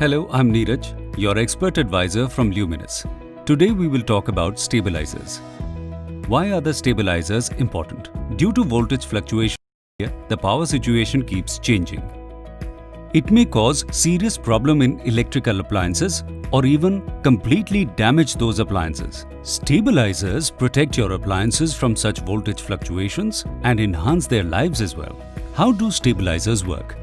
Hello, I'm Neeraj, your expert advisor from Luminous. Today we will talk about stabilizers. Why are the stabilizers important? Due to voltage fluctuation, the power situation keeps changing. It may cause serious problem in electrical appliances or even completely damage those appliances. Stabilizers protect your appliances from such voltage fluctuations and enhance their lives as well. How do stabilizers work?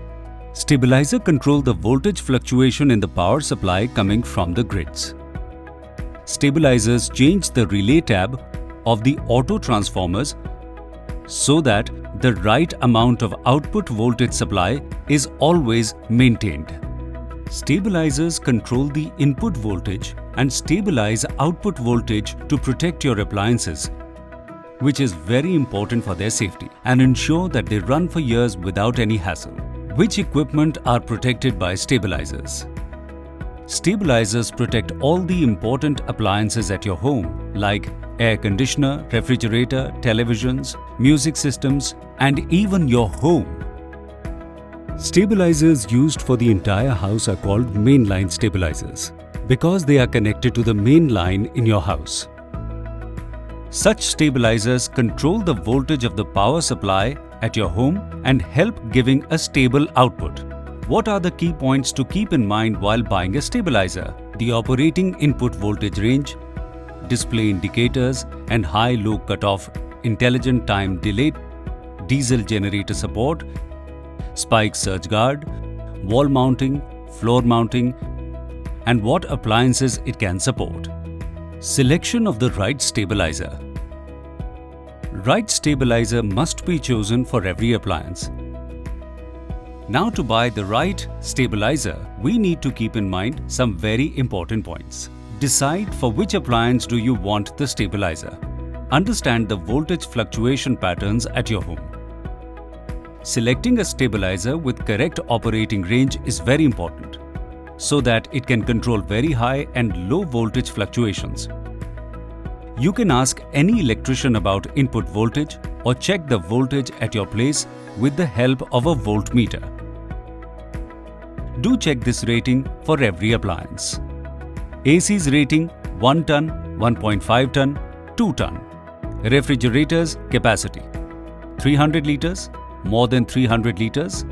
Stabilizer control the voltage fluctuation in the power supply coming from the grids. Stabilizers change the relay tab of the auto transformers so that the right amount of output voltage supply is always maintained. Stabilizers control the input voltage and stabilize output voltage to protect your appliances, which is very important for their safety, and ensure that they run for years without any hassle. Which equipment are protected by stabilizers? Stabilizers protect all the important appliances at your home like air conditioner, refrigerator, televisions, music systems, and even your home. Stabilizers used for the entire house are called mainline stabilizers because they are connected to the main line in your house. Such stabilizers control the voltage of the power supply at your home and help giving a stable output. What are the key points to keep in mind while buying a stabilizer? The operating input voltage range, display indicators and high-low cutoff, intelligent time delay, diesel generator support, spike surge guard, wall mounting, floor mounting, and what appliances it can support. Selection of the right stabilizer. Right stabilizer must be chosen for every appliance. Now, to buy the right stabilizer, we need to keep in mind some very important points. Decide for which appliance do you want the stabilizer. Understand the voltage fluctuation patterns at your home. Selecting a stabilizer with correct operating range is very important so that it can control very high and low voltage fluctuations. You can ask any electrician about input voltage or check the voltage at your place with the help of a voltmeter. Do check this rating for every appliance. AC's rating 1 ton, 1.5 ton, 2 ton. Refrigerators capacity 300 liters, more than 300 liters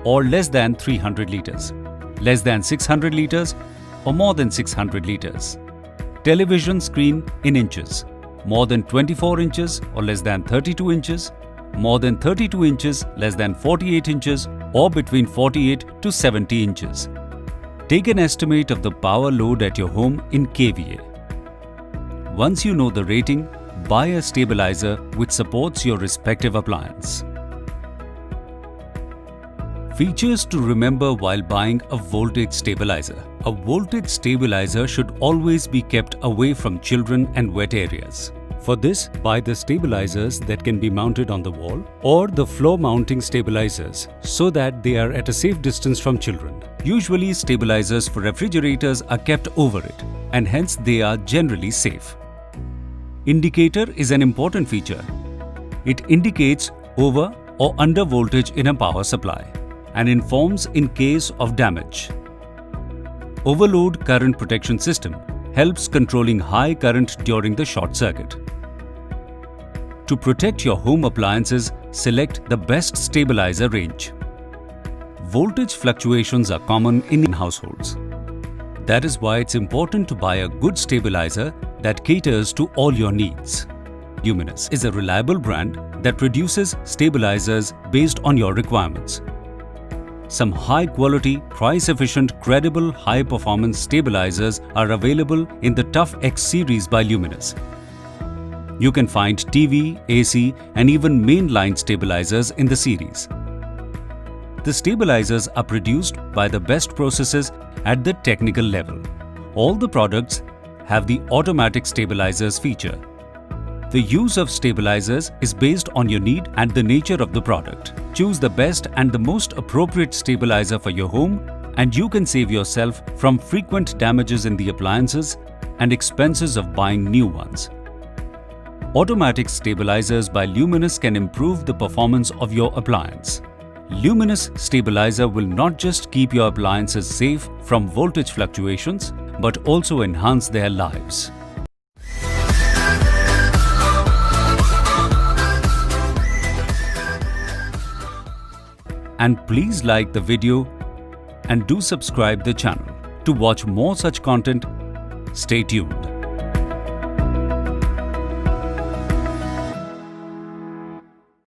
or less than 300 liters, less than 600 liters or more than 600 liters. Television screen in inches, more than 24 inches or less than 32 inches, more than 32 inches, less than 48 inches or between 48 to 70 inches. Take an estimate of the power load at your home in kVA. Once you know the rating, buy a stabilizer which supports your respective appliance. Features to remember while buying a voltage stabilizer. A voltage stabilizer should always be kept away from children and wet areas. For this, buy the stabilizers that can be mounted on the wall or the floor mounting stabilizers so that they are at a safe distance from children. Usually, stabilizers for refrigerators are kept over it and hence they are generally safe. Indicator is an important feature. It indicates over or under voltage in a power supply and informs in case of damage. Overload current protection system helps controlling high current during the short circuit. To protect your home appliances, select the best stabilizer range. Voltage fluctuations are common in households. That is why it's important to buy a good stabilizer that caters to all your needs. Luminous is a reliable brand that produces stabilizers based on your requirements. Some high-quality, price-efficient, credible, high-performance stabilizers are available in the Tough X series by Luminous. You can find TV, AC, and even mainline stabilizers in the series. The stabilizers are produced by the best processes at the technical level. All the products have the automatic stabilizers feature. The use of stabilizers is based on your need and the nature of the product. Choose the best and the most appropriate stabilizer for your home, and you can save yourself from frequent damages in the appliances and expenses of buying new ones. Automatic stabilizers by Luminous can improve the performance of your appliance. Luminous Stabilizer will not just keep your appliances safe from voltage fluctuations, but also enhance their lives. And please like the video and do subscribe the channel. To watch more such content, stay tuned.